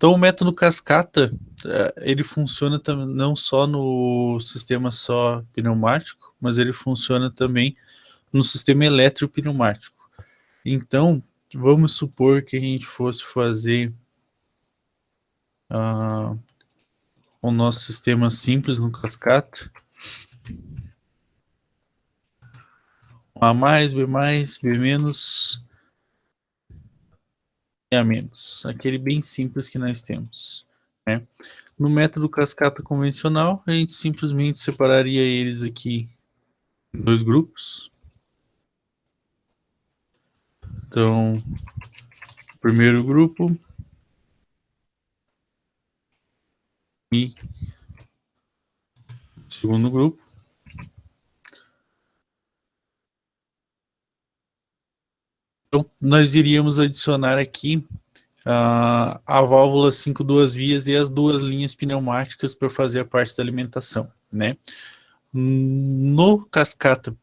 Então o método cascata, ele funciona não só no sistema só pneumático, mas ele funciona também no sistema eletropneumático. Então, vamos supor que a gente fosse fazer o nosso sistema simples no cascata. A mais, B mais, B menos e A menos. Aquele bem simples que nós temos, né? No método cascata convencional, a gente simplesmente separaria eles aqui em dois grupos. Então, primeiro grupo e segundo grupo. Então, nós iríamos adicionar aqui a válvula 5 duas vias e as duas linhas pneumáticas para fazer a parte da alimentação, né? No cascata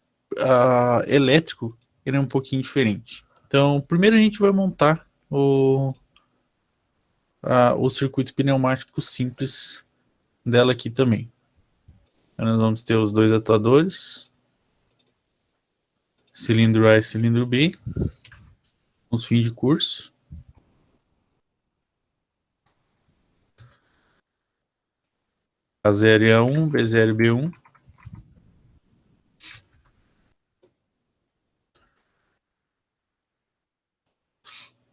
elétrico, ele é um pouquinho diferente. Então, primeiro a gente vai montar o circuito pneumático simples dela aqui também. Então, nós vamos ter os dois atuadores, cilindro A e cilindro B, os fins de curso. A0 e A1, B0 e B1.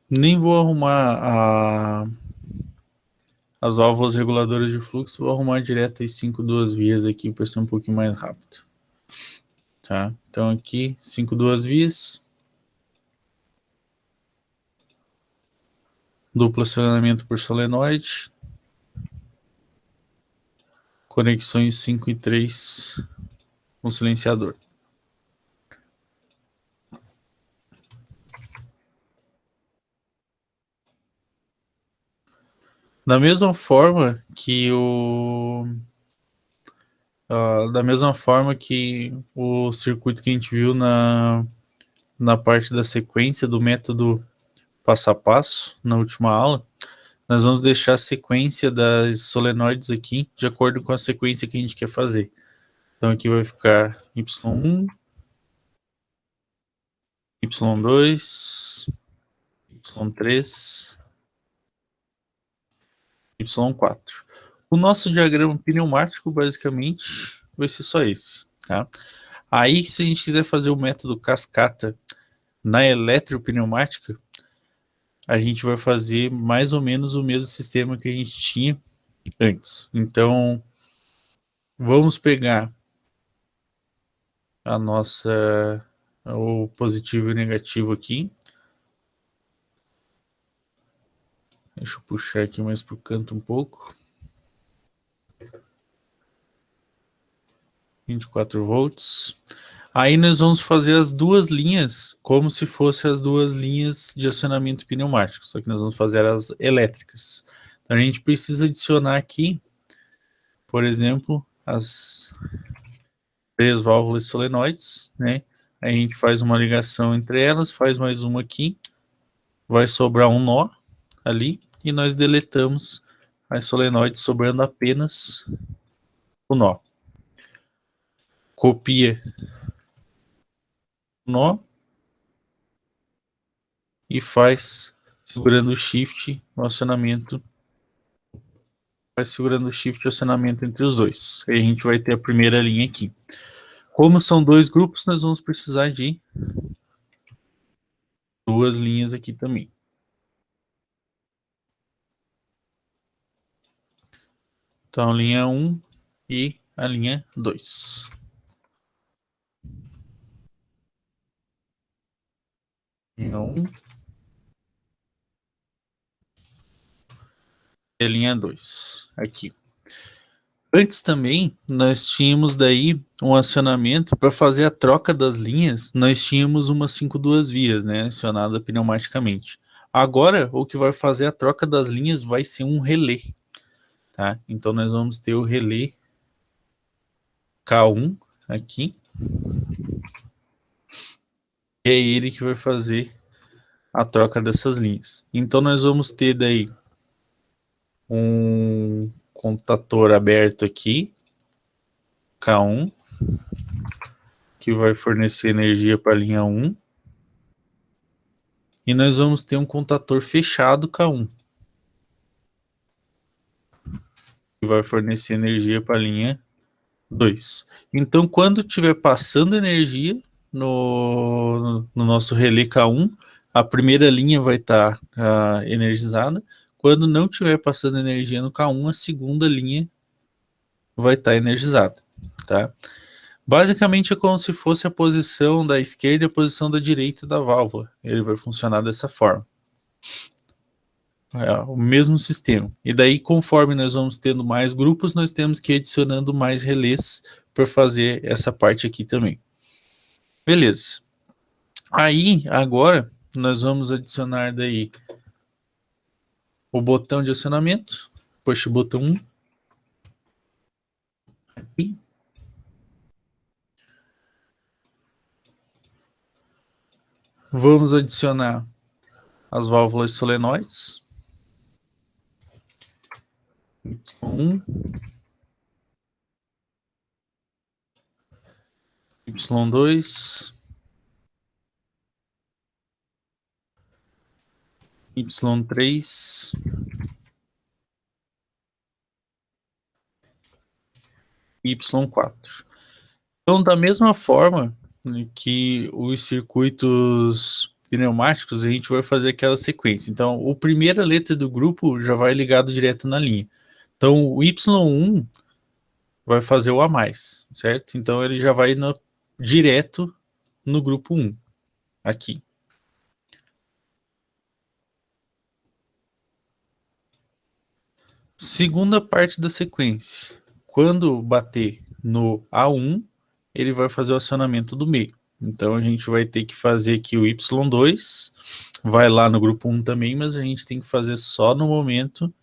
Nem vou arrumar as válvulas reguladoras de fluxo, vou arrumar direto as 5 duas vias aqui para ser um pouquinho mais rápido. Tá? Então aqui, 5 duas vias. Duplo acionamento por solenoide. Conexões 5 e 3 com silenciador. Da mesma forma que o circuito que a gente viu na parte da sequência do método passo a passo, na última aula, nós vamos deixar a sequência das solenoides aqui de acordo com a sequência que a gente quer fazer. Então aqui vai ficar Y1, Y2, Y3, Y4. O nosso diagrama pneumático, basicamente, vai ser só esse, tá? Aí, se a gente quiser fazer o método cascata na eletropneumática, a gente vai fazer mais ou menos o mesmo sistema que a gente tinha antes. Então, vamos pegar o positivo e o negativo aqui. Deixa eu puxar aqui mais para o canto um pouco. 24 volts. Aí nós vamos fazer as duas linhas como se fossem as duas linhas de acionamento pneumático, só que nós vamos fazer as elétricas. Então a gente precisa adicionar aqui, por exemplo, as 3 válvulas solenoides, né? Aí a gente faz uma ligação entre elas, faz mais uma aqui, vai sobrar um nó ali e nós deletamos as solenoides, sobrando apenas o nó. Copia o nó e faz segurando o shift o acionamento, entre os dois. Aí a gente vai ter a primeira linha aqui. Como são dois grupos, nós vamos precisar de duas linhas aqui também. Então, a linha 1 e a linha 2. Linha 1 e a linha 2. Aqui. Antes também, nós tínhamos daí um acionamento para fazer a troca das linhas, nós tínhamos uma 5 duas vias, né, acionada pneumaticamente. Agora, o que vai fazer a troca das linhas vai ser um relé, tá? Então, nós vamos ter o relé K1 aqui, e é ele que vai fazer a troca dessas linhas. Então, nós vamos ter daí um contator aberto aqui, K1, que vai fornecer energia para a linha 1. E nós vamos ter um contator fechado K1, que vai fornecer energia para a linha 2. Então, quando estiver passando energia no nosso relé K1, a primeira linha vai estar energizada. Quando não estiver passando energia no K1, a segunda linha vai estar energizada, tá? Basicamente é como se fosse a posição da esquerda e a posição da direita da válvula. Ele vai funcionar dessa forma. É o mesmo sistema. E daí, conforme nós vamos tendo mais grupos, nós temos que ir adicionando mais relés para fazer essa parte aqui também. Beleza. Aí, agora, nós vamos adicionar daí o botão de acionamento, push botão 1. Aqui. Vamos adicionar as válvulas solenoides. Y1, Y2, Y3, Y4. Então, da mesma forma que os circuitos pneumáticos, a gente vai fazer aquela sequência. Então, a primeira letra do grupo já vai ligado direto na linha. Então, o Y1 vai fazer o a mais, certo? Então, ele já vai direto no grupo 1, aqui. Segunda parte da sequência. Quando bater no A1, ele vai fazer o acionamento do meio. Então a gente vai ter que fazer aqui o Y2, vai lá no grupo 1 também, mas a gente tem que fazer só no momento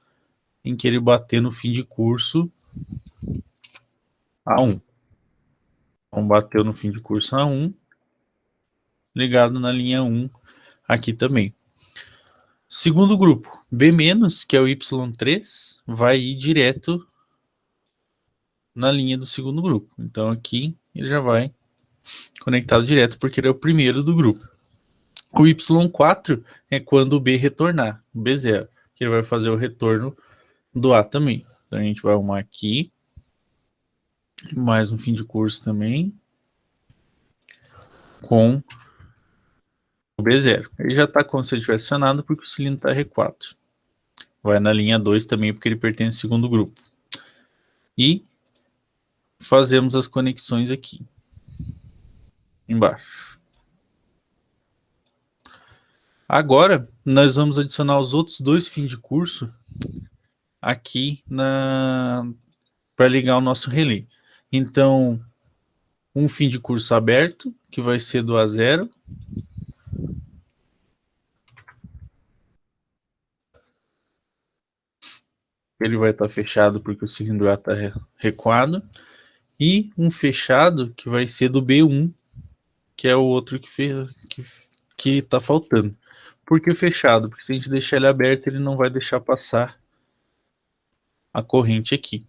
em que ele bater no fim de curso A1. Então bateu no fim de curso A1, ligado na linha 1 aqui também. Segundo grupo, B-, que é o Y3, vai ir direto na linha do segundo grupo. Então aqui ele já vai conectado direto porque ele é o primeiro do grupo. O Y4 é quando o B retornar, o B0, que ele vai fazer o retorno do A também. Então a gente vai arrumar aqui, mais um fim de curso também, com o B0. Ele já está como se ele tivesse acionado porque o cilindro está recuado. Vai na linha 2 também porque ele pertence ao segundo grupo. E fazemos as conexões aqui, embaixo. Agora, nós vamos adicionar os outros dois fins de curso aqui para ligar o nosso relé. Então, um fim de curso aberto, que vai ser do A0. Ele vai estar fechado porque o cilindro A está recuado. E um fechado que vai ser do B1, que é o outro que está faltando. Por que fechado? Porque se a gente deixar ele aberto, ele não vai deixar passar a corrente aqui.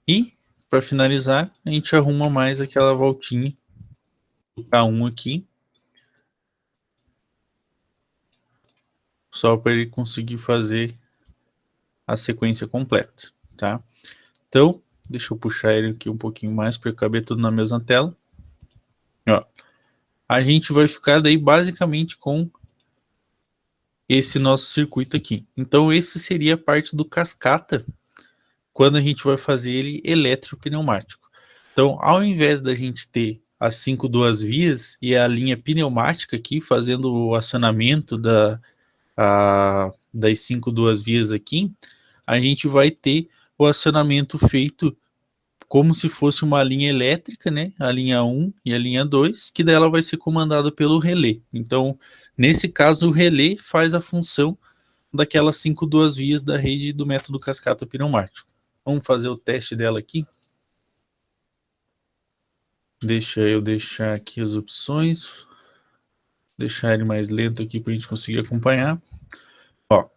E, para finalizar, a gente arruma mais aquela voltinha do K1 aqui, só para ele conseguir fazer a sequência completa, tá? Então, deixa eu puxar ele aqui um pouquinho mais para caber tudo na mesma tela. Ó, a gente vai ficar daí basicamente com esse nosso circuito aqui. Então, esse seria a parte do cascata, quando a gente vai fazer ele eletropneumático. Então, ao invés da gente ter as 5 duas vias e a linha pneumática aqui, fazendo o acionamento das 5 duas vias aqui, a gente vai ter o acionamento feito como se fosse uma linha elétrica, né? A linha 1 e a linha 2, que dela vai ser comandada pelo relé. Então, nesse caso, o relé faz a função daquelas 5 duas vias da rede do método cascata pneumático. Vamos fazer o teste dela aqui. Deixa eu deixar aqui as opções. Deixar ele mais lento aqui para a gente conseguir acompanhar. Ó,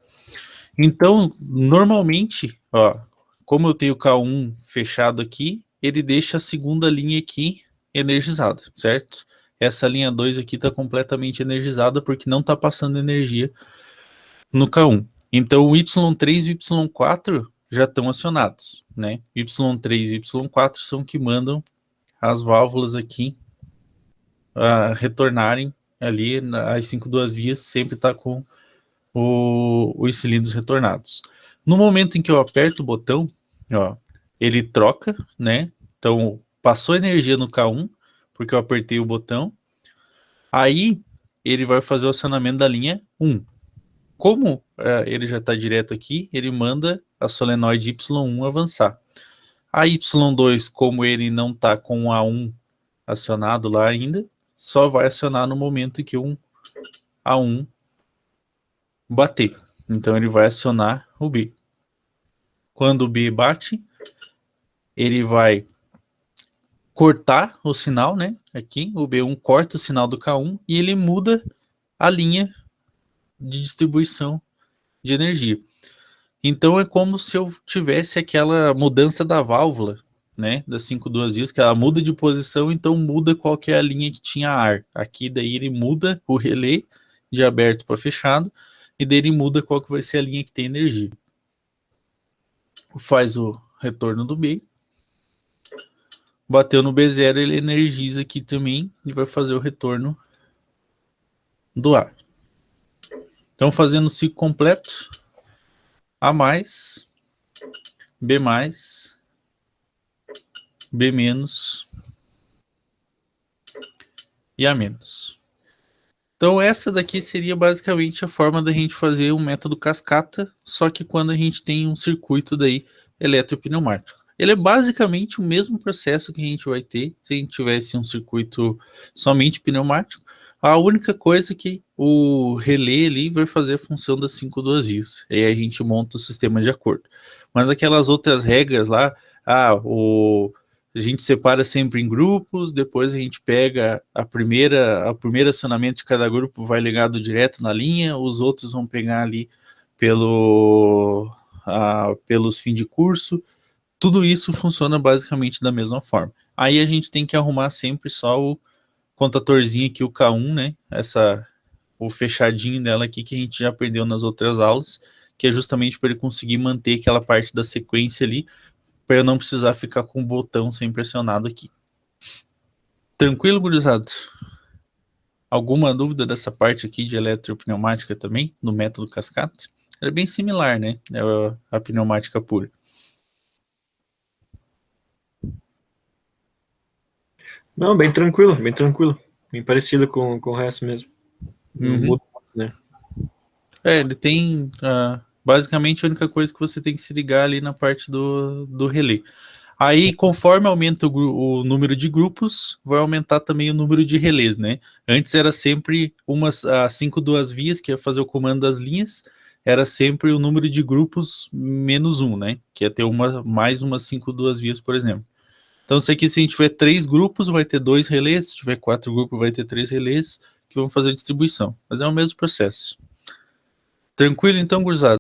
Então, normalmente, ó, como eu tenho o K1 fechado aqui, ele deixa a segunda linha aqui energizada, certo? Essa linha 2 aqui está completamente energizada porque não está passando energia no K1. Então, o Y3 e o Y4 já estão acionados, né? Y3 e Y4 são que mandam as válvulas aqui retornarem ali, as 5 duas vias sempre está com os cilindros retornados. No momento em que eu aperto o botão, ó, ele troca, né? Então, passou energia no K1, porque eu apertei o botão. Aí, ele vai fazer o acionamento da linha 1. Como ele já está direto aqui, ele manda a solenoide Y1 avançar. A Y2, como ele não está com o A1 acionado lá ainda, só vai acionar no momento em que um A1 bater. Então ele vai acionar o B. Quando o B bate, ele vai cortar o sinal, né? Aqui, o B1 corta o sinal do K1 e ele muda a linha de distribuição de energia. Então é como se eu tivesse aquela mudança da válvula, né? Das 5 duas vias, que ela muda de posição, então muda qual que é a linha que tinha ar. Aqui daí ele muda o relé de aberto para fechado, e daí ele muda qual que vai ser a linha que tem energia. Faz o retorno do B. Bateu no B0, ele energiza aqui também e vai fazer o retorno do ar. Então, fazendo o ciclo completo, A mais, B mais, B menos e A menos. Então, essa daqui seria basicamente a forma da gente fazer um método cascata, só que quando a gente tem um circuito daí eletropneumático. Ele é basicamente o mesmo processo que a gente vai ter se a gente tivesse um circuito somente pneumático. A única coisa é que o relé ali vai fazer a função das 5 duas vias. E aí a gente monta o sistema de acordo. Mas aquelas outras regras lá, a gente separa sempre em grupos, depois a gente pega o primeiro acionamento de cada grupo vai ligado direto na linha, os outros vão pegar ali pelos fim de curso. Tudo isso funciona basicamente da mesma forma. Aí a gente tem que arrumar sempre só o contatorzinho aqui, o K1, né? O fechadinho dela aqui que a gente já aprendeu nas outras aulas, que é justamente para ele conseguir manter aquela parte da sequência ali, para eu não precisar ficar com o botão sempre pressionado aqui. Tranquilo, gurizada? Alguma dúvida dessa parte aqui de eletropneumática também, no método cascata? É bem similar, né? É a pneumática pura. Não, bem tranquilo, bem tranquilo. Bem parecido com o resto mesmo. Não muda, né? Ele tem... basicamente, a única coisa que você tem que se ligar ali na parte do relé. Aí, conforme aumenta o número de grupos, vai aumentar também o número de relés, né? Antes era sempre as 5 duas vias, que ia fazer o comando das linhas, era sempre o número de grupos menos 1, né? Que ia ter mais umas 5 duas vias, por exemplo. Então, isso aqui, se a gente tiver 3 grupos, vai ter 2 relés, se tiver 4 grupos, vai ter 3 relés, que vão fazer a distribuição. Mas é o mesmo processo. Tranquilo, então, gurizada?